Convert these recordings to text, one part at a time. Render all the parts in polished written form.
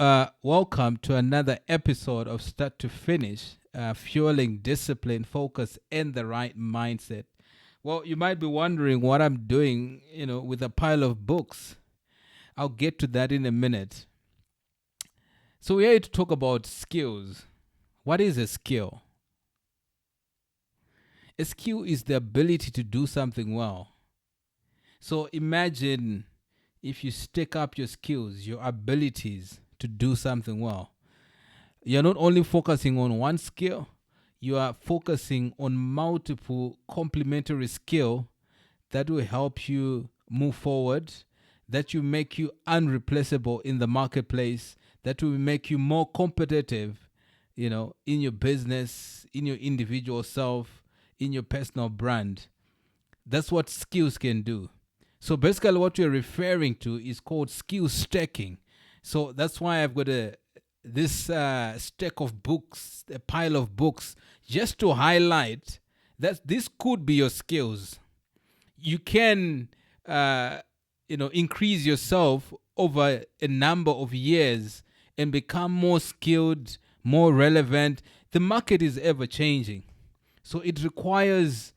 Welcome to another episode of Start to Finish, fueling discipline, focus, and the right mindset. Well, you might be wondering what I'm doing, with a pile of books. I'll get to that in a minute. So we're here to talk about skills. What is a skill? A skill is the ability to do something well. So imagine if you stick up your skills, your abilities to do something well. You're not only focusing on one skill, you are focusing on multiple complementary skill that will help you move forward, that will make you unreplaceable in the marketplace, that will make you more competitive, in your business, in your individual self, in your personal brand. That's what skills can do. So basically what we're referring to is called skill stacking. So that's why I've got this stack of books, a pile of books, just to highlight that this could be your skills. You can, increase yourself over a number of years and become more skilled, more relevant. The market is ever changing. So it requires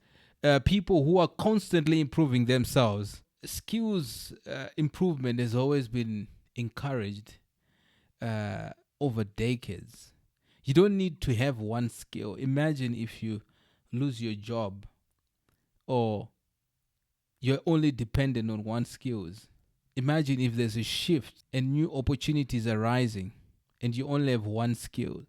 people who are constantly improving themselves. Skills improvement has always been encouraged over decades. You don't need to have one skill. Imagine if you lose your job or you're only dependent on one skills. Imagine if there's a shift and new opportunities are rising and you only have one skill.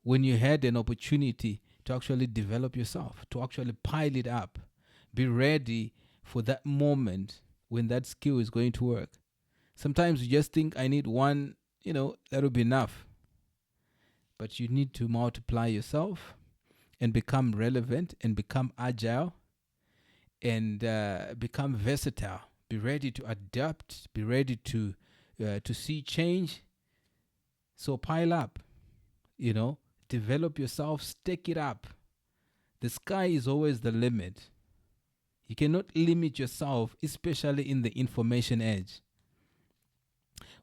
When you had an opportunity to actually develop yourself, to actually pile it up, be ready for that moment when that skill is going to work. Sometimes you just think, I need one, that'll be enough. But you need to multiply yourself and become relevant and become agile and become versatile. Be ready to adapt, be ready to see change. So pile up, develop yourself, stack it up. The sky is always the limit. You cannot limit yourself, especially in the information age.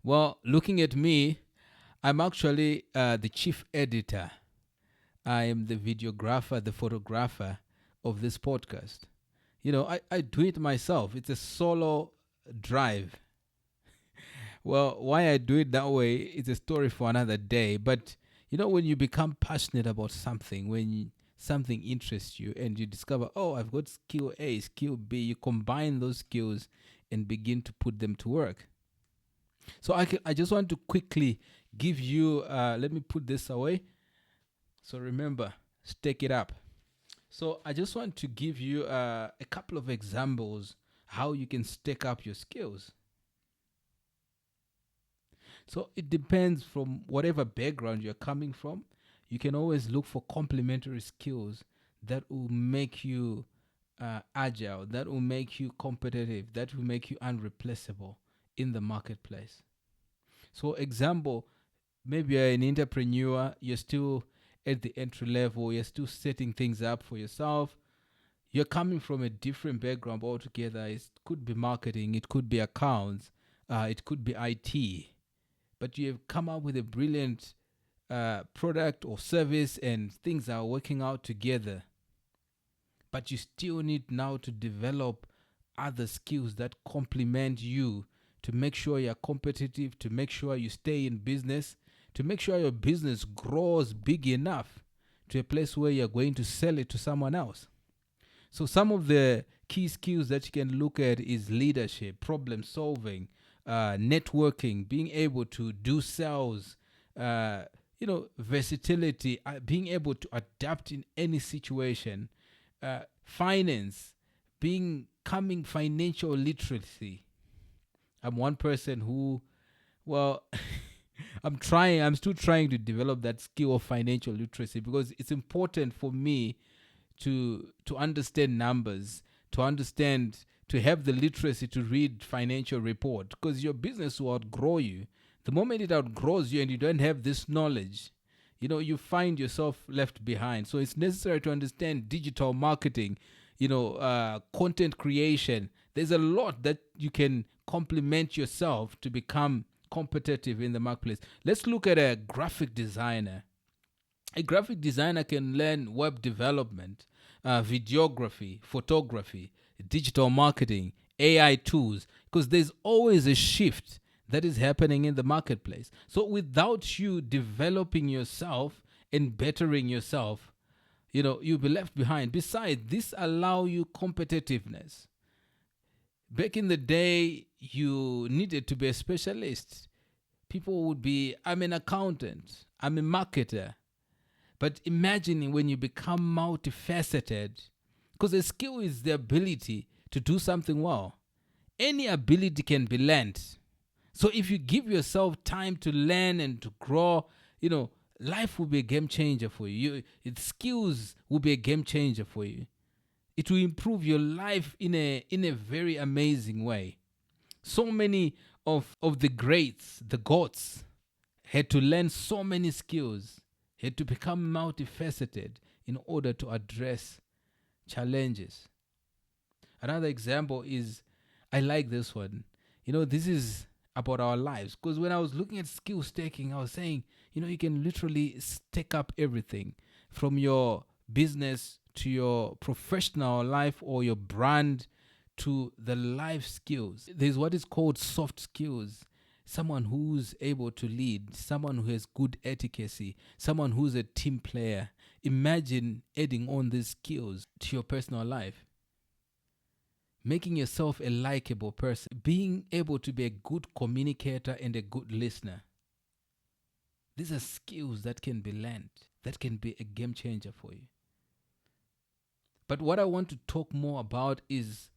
Well, looking at me, I'm actually the chief editor. I am the videographer, the photographer of this podcast. I do it myself. It's a solo drive. Well, why I do it that way is a story for another day. But, when you become passionate about something, when something interests you and you discover, oh, I've got skill A, skill B, you combine those skills and begin to put them to work. So I just want to quickly give you, let me put this away. So remember, stack it up. So I just want to give you a couple of examples how you can stack up your skills. So it depends from whatever background you're coming from. You can always look for complementary skills that will make you agile, that will make you competitive, that will make you unreplaceable in the marketplace. So example, maybe you're an entrepreneur, you're still at the entry level, you're still setting things up for yourself. You're coming from a different background altogether. It could be marketing, it could be accounts, it could be IT. But you have come up with a brilliant product or service and things are working out together. But you still need now to develop other skills that complement you to make sure you're competitive, to make sure you stay in business, to make sure your business grows big enough to a place where you're going to sell it to someone else. So some of the key skills that you can look at is leadership, problem solving, networking, being able to do sales, versatility, being able to adapt in any situation, finance, becoming financial literacy. I'm one person who, I'm still trying to develop that skill of financial literacy because it's important for me to understand numbers, to have the literacy to read financial report, because your business will outgrow you. The moment it outgrows you and you don't have this knowledge, you find yourself left behind. So it's necessary to understand digital marketing, content creation. There's a lot that you can complement yourself to become competitive in the marketplace. Let's look at a graphic designer. A graphic designer can learn web development, videography, photography, digital marketing, AI tools, because there's always a shift that is happening in the marketplace. So without you developing yourself and bettering yourself, you'll be left behind. Besides, this allow you competitiveness. Back in the day, you needed to be a specialist. People would be, I'm an accountant, I'm a marketer. But imagining when you become multifaceted, because a skill is the ability to do something well. Any ability can be learned. So if you give yourself time to learn and to grow, life will be a game changer for you. Skills will be a game changer for you. It will improve your life in a very amazing way. So many of the greats, the gods, had to learn so many skills, had to become multifaceted in order to address challenges. Another example is, I like this one. This is about our lives. Because when I was looking at skill staking, I was saying, you can literally stack up everything from your business to your professional life or your brand to the life skills. There's what is called soft skills. Someone who's able to lead, someone who has good etiquette, someone who's a team player. Imagine adding on these skills to your personal life. Making yourself a likable person, being able to be a good communicator and a good listener. These are skills that can be learned, that can be a game changer for you. But what I want to talk more about is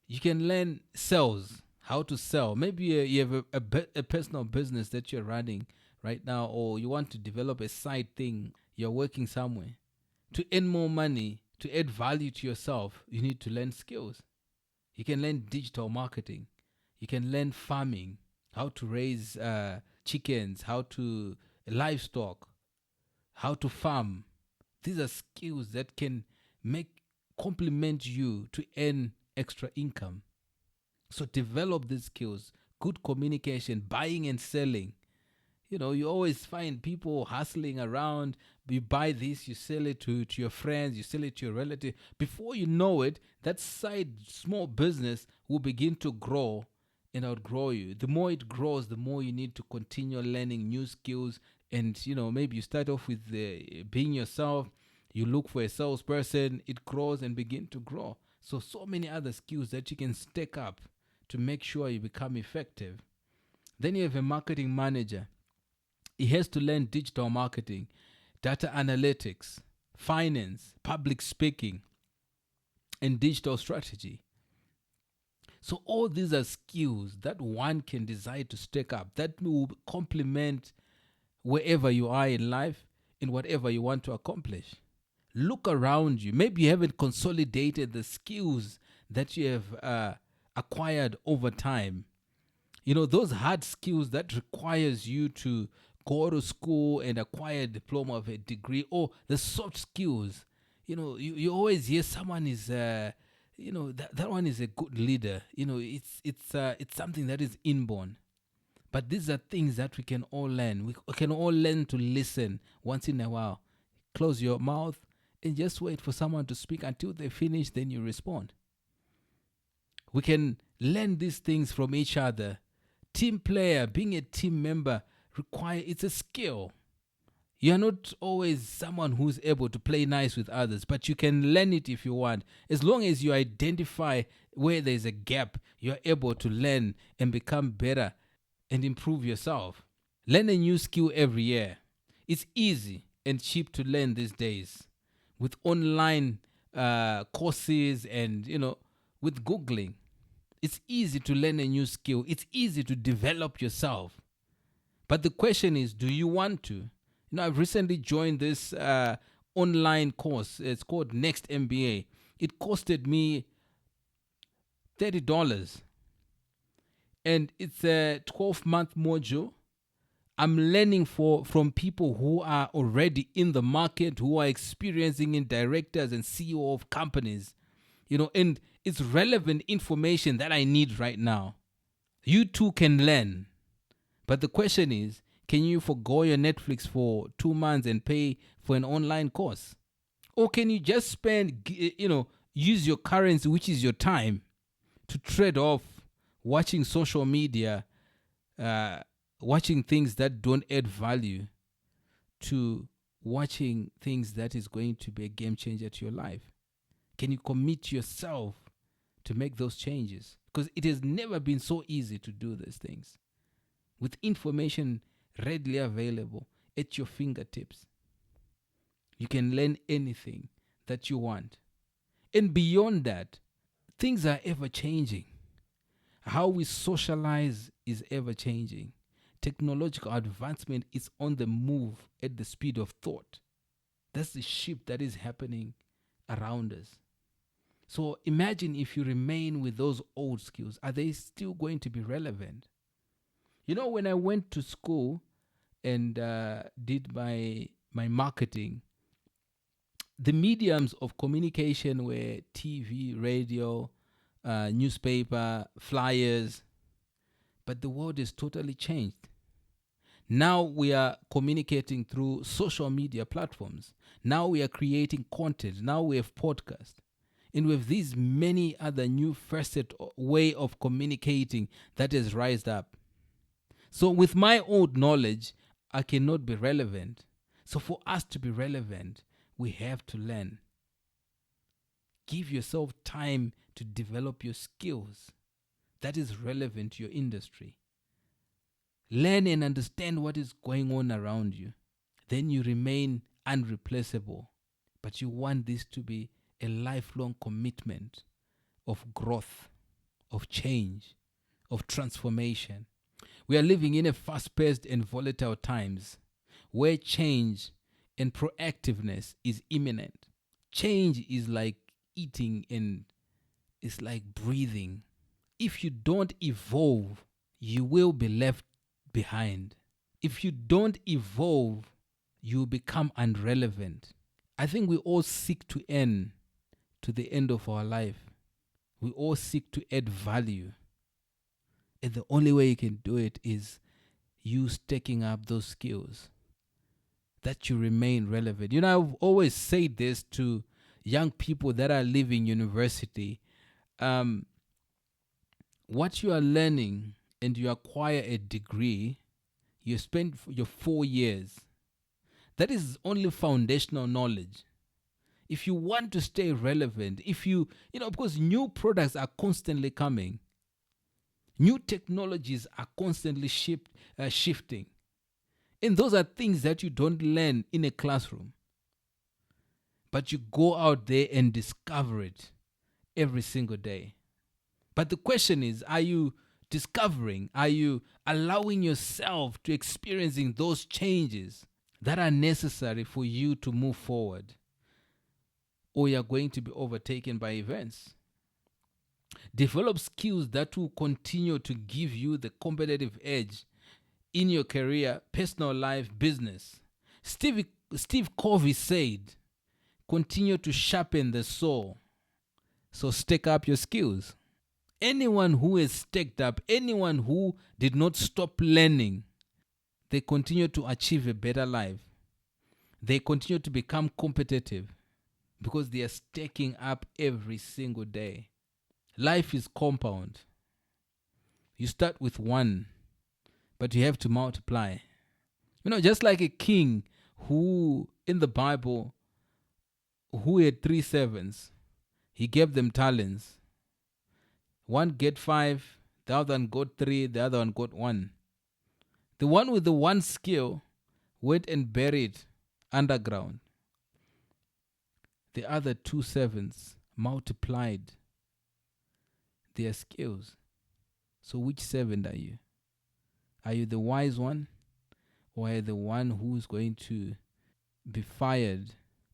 you can learn sales, how to sell. Maybe you have a personal business that you're running right now, or you want to develop a side thing, you're working somewhere. To earn more money, to add value to yourself, you need to learn skills. You can learn digital marketing. You can learn farming, how to raise chickens, how to livestock, how to farm. These are skills that can complement you to earn extra income. So develop these skills. Good communication, buying and selling. You always find people hustling around. You buy this, you sell it to your friends, you sell it to your relative. Before you know it, that side small business will begin to grow and outgrow you. The more it grows, the more you need to continue learning new skills. And, maybe you start off with being yourself. You look for a salesperson, it grows and begin to grow. So many other skills that you can stack up to make sure you become effective. Then you have a marketing manager. He has to learn digital marketing, data analytics, finance, public speaking, and digital strategy. So all these are skills that one can decide to stack up that will complement wherever you are in life and whatever you want to accomplish. Look around you. Maybe you haven't consolidated the skills that you have acquired over time. Those hard skills that requires you to go to school and acquire a diploma of a degree, or the soft skills. You always hear someone is, that one is a good leader. It's something that is inborn. But these are things that we can all learn. We can all learn to listen once in a while. Close your mouth and just wait for someone to speak until they finish, then you respond. We can learn these things from each other. Team player, being a team member, it's a skill. You're not always someone who's able to play nice with others, but you can learn it if you want. As long as you identify where there's a gap, you're able to learn and become better and improve yourself. Learn a new skill every year. It's easy and cheap to learn these days with online courses and, with Googling. It's easy to learn a new skill. It's easy to develop yourself. But the question is, do you want to? I've recently joined this online course. It's called Next MBA. It costed me $30. And it's a 12-month module. I'm learning from people who are already in the market, who are experiencing in directors and CEO of companies. And it's relevant information that I need right now. You too can learn. But the question is, can you forgo your Netflix for 2 months and pay for an online course? Or can you just use your currency, which is your time, to trade off watching social media, uh, watching things that don't add value, to watching things that is going to be a game changer to your life? Can you commit yourself to make those changes? Because it has never been so easy to do these things with information readily available at your fingertips. You can learn anything that you want. And beyond that, things are ever changing. How we socialize is ever changing. Technological advancement is on the move at the speed of thought. That's the shift that is happening around us. So imagine if you remain with those old skills, are they still going to be relevant? When I went to school and did my marketing, the mediums of communication were TV, radio, newspaper, flyers, but the world has totally changed. Now we are communicating through social media platforms. Now we are creating content. Now we have podcasts. And with these many other new facet way of communicating that has rised up. So with my old knowledge, I cannot be relevant. So for us to be relevant, we have to learn. Give yourself time to develop your skills that is relevant to your industry. Learn and understand what is going on around you. Then you remain unreplaceable. But you want this to be a lifelong commitment of growth, of change, of transformation. We are living in a fast-paced and volatile times where change and proactiveness is imminent. Change is like eating and it's like breathing. If you don't evolve, you will be left behind. If you don't evolve, you become irrelevant. I think we all seek to end to the end of our life. We all seek to add value. And the only way you can do it is you stacking up those skills that you remain relevant. I've always said this to young people that are leaving university. What you are learning and you acquire a degree, you spend your 4 years. That is only foundational knowledge. If you want to stay relevant, because new products are constantly coming, new technologies are constantly shifting. And those are things that you don't learn in a classroom. But you go out there and discover it every single day. But the question is, are you discovering? Are you allowing yourself to experiencing those changes that are necessary for you to move forward? Or you're going to be overtaken by events. Develop skills that will continue to give you the competitive edge in your career, personal life, business. Steve Covey said, continue to sharpen the saw. So stack up your skills. Anyone who is stacked up, anyone who did not stop learning, they continue to achieve a better life. They continue to become competitive because they are stacking up every single day. Life is compound. You start with one, but you have to multiply. Just like a king who, in the Bible, who had 3 servants, he gave them talents. One get 5, the other one got 3, the other one got 1. The one with the one skill went and buried underground. The other 2 servants multiplied their skills. So which servant are you? Are you the wise one? Or are you the one who's going to be fired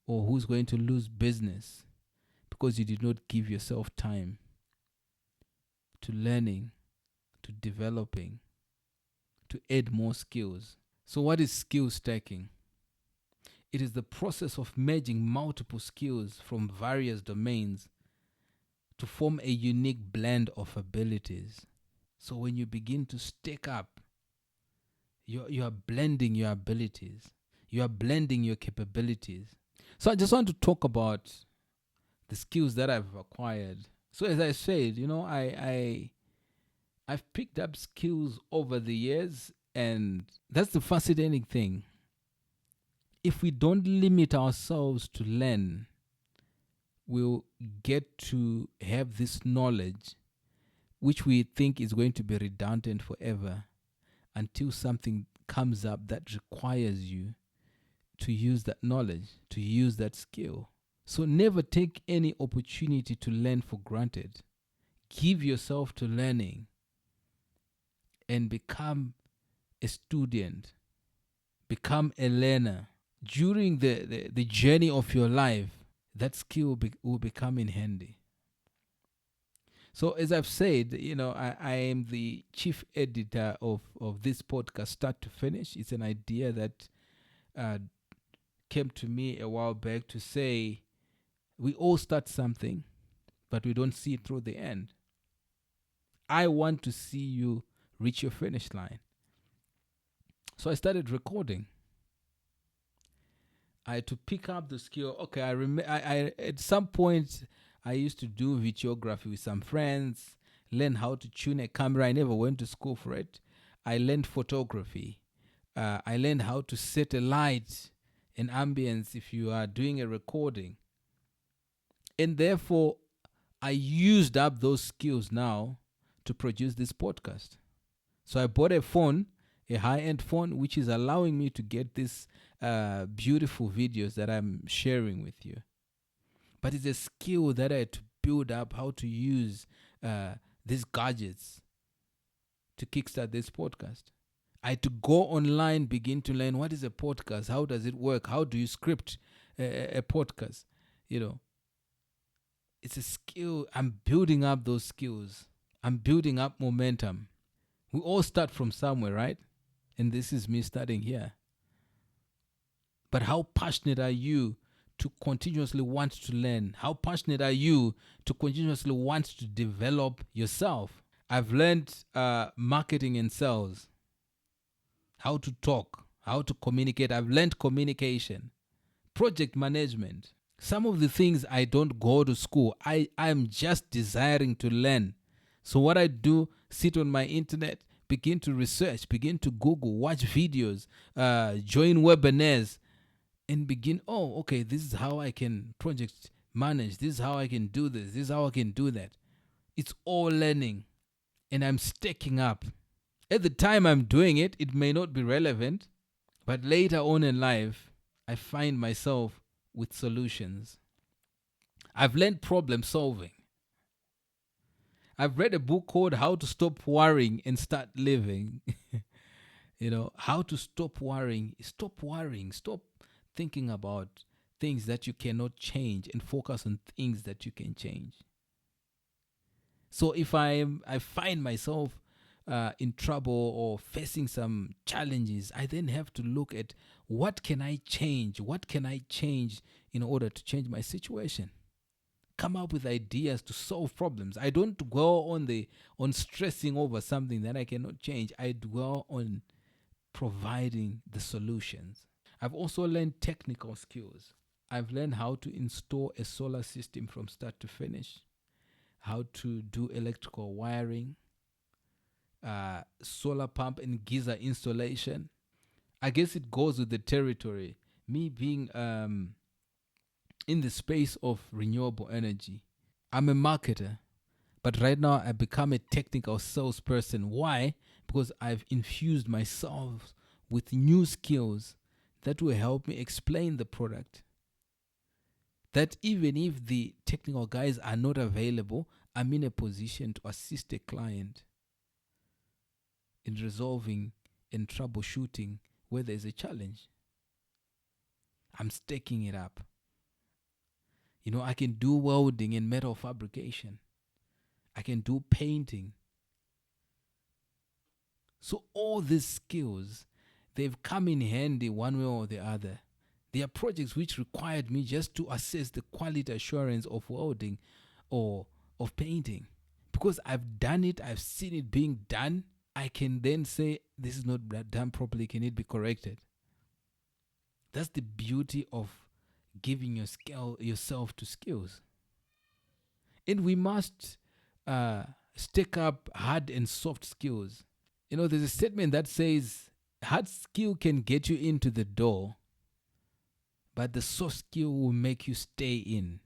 or who's going to lose business because you did not give yourself time to learning, to developing, to add more skills? So what is skill stacking? It is the process of merging multiple skills from various domains to form a unique blend of abilities. So when you begin to stack up You are blending your abilities. You are blending your capabilities. So I just want to talk about the skills that I've acquired. So as I said, I've picked up skills over the years, and that's the fascinating thing. If we don't limit ourselves to learn, we'll get to have this knowledge which we think is going to be redundant forever until something comes up that requires you to use that knowledge, to use that skill. So never take any opportunity to learn for granted. Give yourself to learning and become a student, become a learner. During the journey of your life, that skill will become in handy. So as I've said, I am the chief editor of this podcast, start to finish. It's an idea that uh, came to me a while back to say we all start something, but we don't see it through the end. I want to see you reach your finish line. So I started recording. I had to pick up the skill. Okay, I at some point I used to do videography with some friends, learn how to tune a camera. I never went to school for it. I learned photography. I learned how to set a light and ambience if you are doing a recording. And therefore, I used up those skills now to produce this podcast. So I bought a phone, a high-end phone, which is allowing me to get these beautiful videos that I'm sharing with you. But it's a skill that I had to build up, how to use these gadgets to kickstart this podcast. I had to go online, begin to learn what is a podcast, how does it work, how do you script a podcast. It's a skill. I'm building up those skills. I'm building up momentum. We all start from somewhere, right? And this is me starting here. But how passionate are you to continuously want to learn? How passionate are you to continuously want to develop yourself? I've learned marketing and sales, how to talk, how to communicate. I've learned communication, project management. Some of the things I don't go to school, I'm just desiring to learn. So what I do, sit on my internet, begin to research, begin to Google, watch videos, join webinars, and begin, okay, this is how I can project manage. This is how I can do this. This is how I can do that. It's all learning, and I'm stacking up. At the time I'm doing it, it may not be relevant, but later on in life, I find myself with solutions. I've learned problem solving. I've read a book called How to Stop Worrying and Start Living. How to stop worrying. Stop worrying. Stop thinking about things that you cannot change and focus on things that you can change. So if I find myself in trouble or facing some challenges, I then have to look at what can I change? What can I change in order to change my situation? Come up with ideas to solve problems. I don't dwell on stressing over something that I cannot change. I dwell on providing the solutions. I've also learned technical skills. I've learned how to install a solar system from start to finish, how to do electrical wiring, solar pump and geyser installation. I guess it goes with the territory. Me being in the space of renewable energy. I'm a marketer, but right now I become a technical salesperson. Why? Because I've infused myself with new skills that will help me explain the product. That even if the technical guys are not available, I'm in a position to assist a client in resolving and troubleshooting where there's a challenge. I'm stacking it up. I can do welding and metal fabrication. I can do painting. So all these skills, they've come in handy one way or the other. There are projects which required me just to assess the quality assurance of welding or of painting. Because I've done it, I've seen it being done, I can then say, this is not done properly. Can it be corrected? That's the beauty of giving yourself to skills. And we must stack up hard and soft skills. There's a statement that says hard skill can get you into the door, but the soft skill will make you stay in.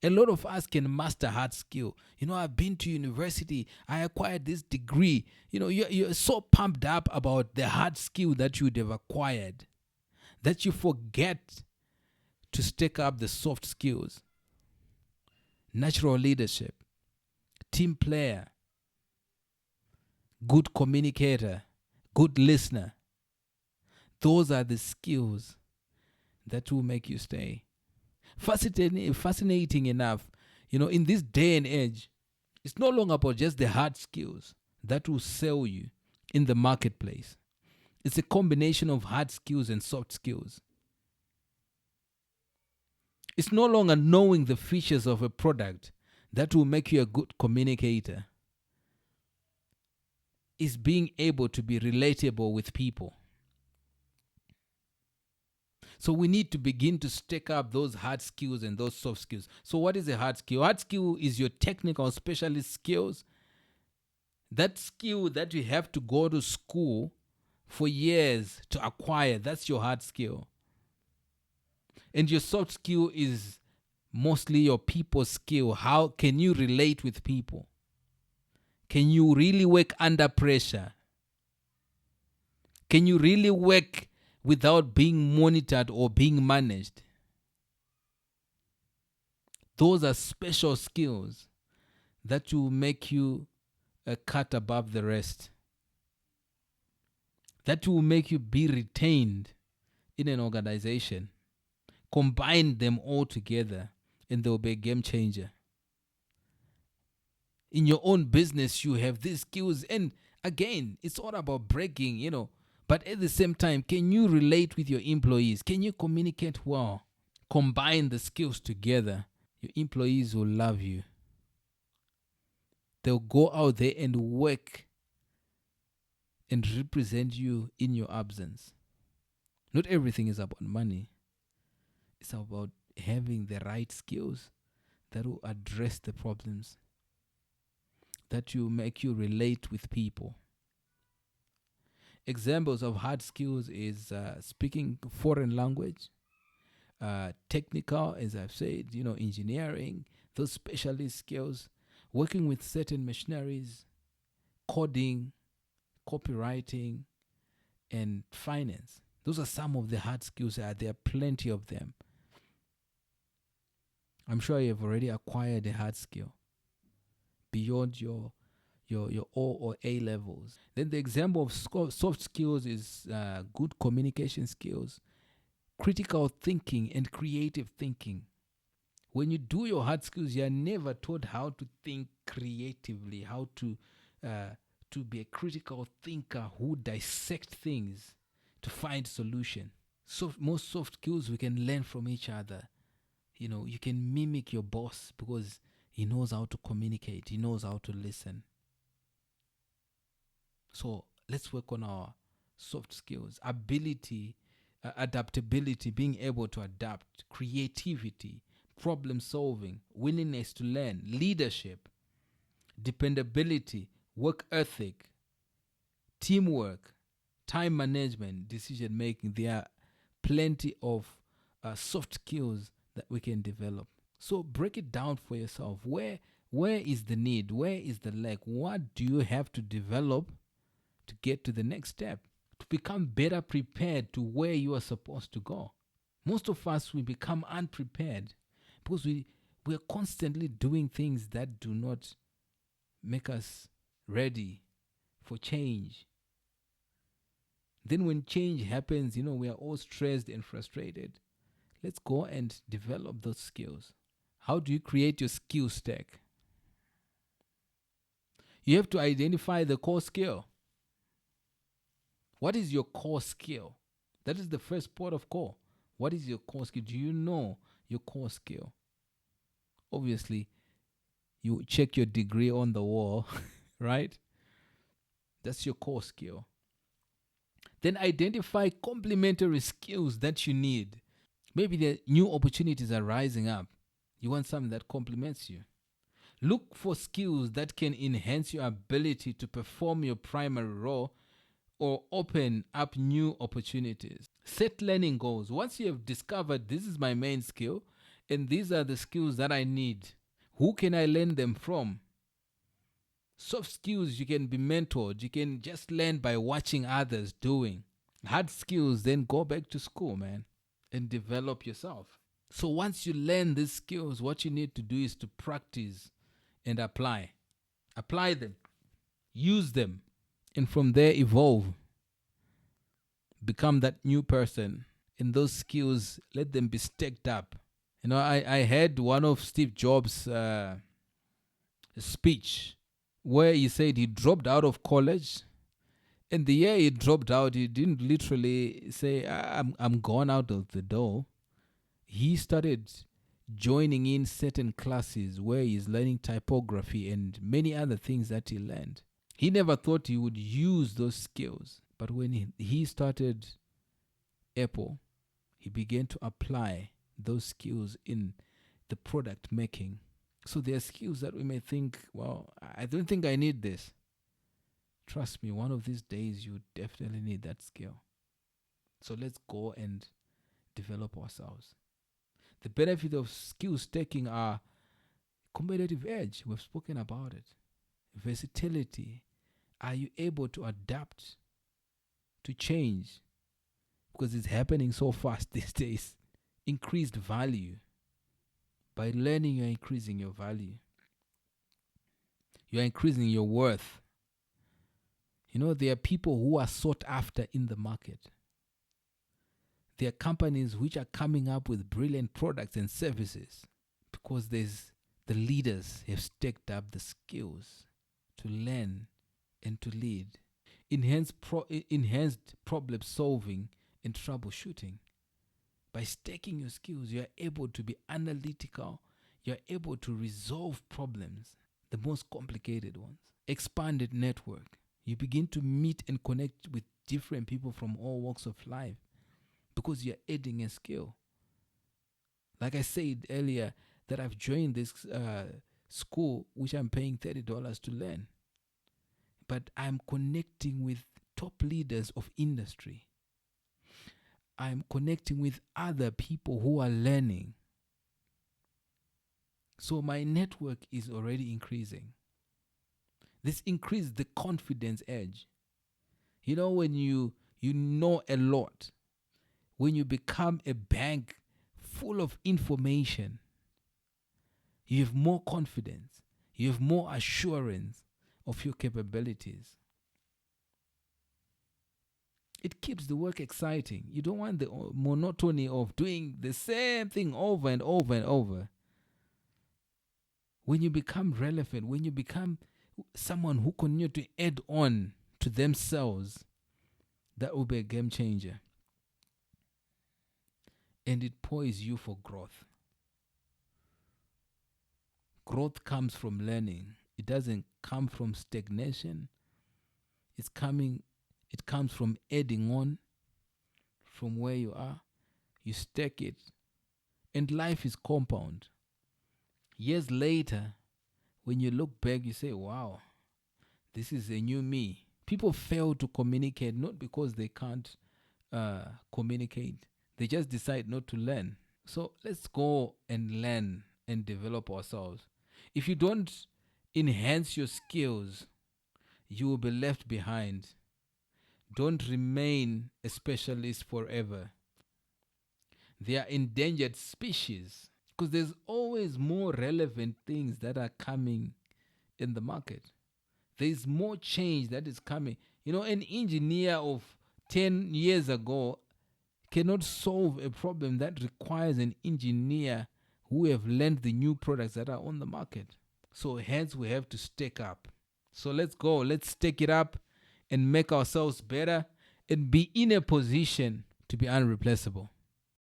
A lot of us can master hard skill. I've been to university, I acquired this degree. You're so pumped up about the hard skill that you'd have acquired that you forget to stack up the soft skills. Natural leadership, team player, good communicator, good listener. Those are the skills that will make you stay. Fascinating enough, in this day and age, it's no longer about just the hard skills that will sell you in the marketplace. It's a combination of hard skills and soft skills. It's no longer knowing the features of a product that will make you a good communicator. It's being able to be relatable with people. So we need to begin to stack up those hard skills and those soft skills. So what is a hard skill? Hard skill is your technical specialist skills. That skill that you have to go to school for years to acquire, that's your hard skill. And your soft skill is mostly your people skill. How can you relate with people? Can you really work under pressure? Can you really work without being monitored or being managed? Those are special skills that will make you a cut above the rest. That will make you be retained in an organization. Combine them all together and they'll be a game changer. In your own business, you have these skills. And again, it's all about breaking, But at the same time, can you relate with your employees? Can you communicate well? Combine the skills together. Your employees will love you. They'll go out there and work and represent you in your absence. Not everything is about money. It's about having the right skills that will address the problems, that will make you relate with people. Examples of hard skills is speaking foreign language, technical, as I've said, engineering, those specialist skills, working with certain machineries, coding, copywriting, and finance. Those are some of the hard skills. There are plenty of them. I'm sure you've already acquired a hard skill beyond your O or A levels. Then the example of soft skills is good communication skills, critical thinking, and creative thinking. When you do your hard skills, you are never taught how to think creatively, how to be a critical thinker who dissect things to find solution. So most soft skills we can learn from each other. You can mimic your boss because he knows how to communicate. He knows how to listen. So let's work on our soft skills. Ability, adaptability, being able to adapt, creativity, problem solving, willingness to learn, leadership, dependability, work ethic, teamwork, time management, decision making. There are plenty of soft skills that we can develop. So break it down for yourself. Where is the need? Where is the lack? What do you have to develop to get to the next step, to become better prepared to where you are supposed to go? Most of us, we become unprepared because we're constantly doing things that do not make us ready for change. Then when change happens, we are all stressed and frustrated. Let's go and develop those skills. How do you create your skill stack? You have to identify the core skill. What is your core skill? That is the first port of call. What is your core skill? Do you know your core skill? Obviously, you check your degree on the wall, right? That's your core skill. Then identify complementary skills that you need. Maybe the new opportunities are rising up. You want something that complements you. Look for skills that can enhance your ability to perform your primary role or open up new opportunities. Set learning goals. Once you have discovered this is my main skill and these are the skills that I need, who can I learn them from? Soft skills, you can be mentored. You can just learn by watching others doing. Hard skills, then go back to school, man, and develop yourself. So once you learn these skills, what you need to do is to practice and apply. Apply them, use them, and from there evolve. Become that new person. And those skills, let them be stacked up. You know, I heard one of Steve Jobs' speech where he said he dropped out of college. And the year he dropped out, he didn't literally say, I'm gone out of the door. He started joining in certain classes where he's learning typography and many other things that he learned. He never thought he would use those skills. But when he started Apple, he began to apply those skills in the product making. So there are skills that we may think, well, I don't think I need this. Trust me, one of these days you definitely need that skill. So let's go and develop ourselves. The benefit of skill stacking are competitive edge. We've spoken about it. Versatility. Are you able to adapt to change? Because it's happening so fast these days. Increased value. By learning, you're increasing your value. You're increasing your worth. You know, there are people who are sought after in the market. There are companies which are coming up with brilliant products and services because the leaders have stacked up the skills to learn and to lead. Enhanced problem solving and troubleshooting. By stacking your skills, you are able to be analytical. You are able to resolve problems, the most complicated ones. Expanded network. You begin to meet and connect with different people from all walks of life because you're adding a skill. Like I said earlier, that I've joined this school which I'm paying $30 to learn. But I'm connecting with top leaders of industry. I'm connecting with other people who are learning. So my network is already increasing. This increases the confidence edge. You know, when you know a lot, when you become a bank full of information, you have more confidence. You have more assurance of your capabilities. It keeps the work exciting. You don't want the monotony of doing the same thing over and over and over. When you become relevant, when you become someone who continue to add on to themselves, that will be a game changer. And it poises you for growth. Growth comes from learning. It doesn't come from stagnation. It comes from adding on from where you are. You stack it. And life is compound. Years later, when you look back, you say, wow, this is a new me. People fail to communicate not because they can't communicate. They just decide not to learn. So let's go and learn and develop ourselves. If you don't enhance your skills, you will be left behind. Don't remain a specialist forever. They are endangered species because there's always more relevant things that are coming in the market. There's more change that is coming. You know, an engineer of 10 years ago cannot solve a problem that requires an engineer who have learned the new products that are on the market. So hence we have to stack up. So let's go. Let's stack it up and make ourselves better and be in a position to be unreplaceable.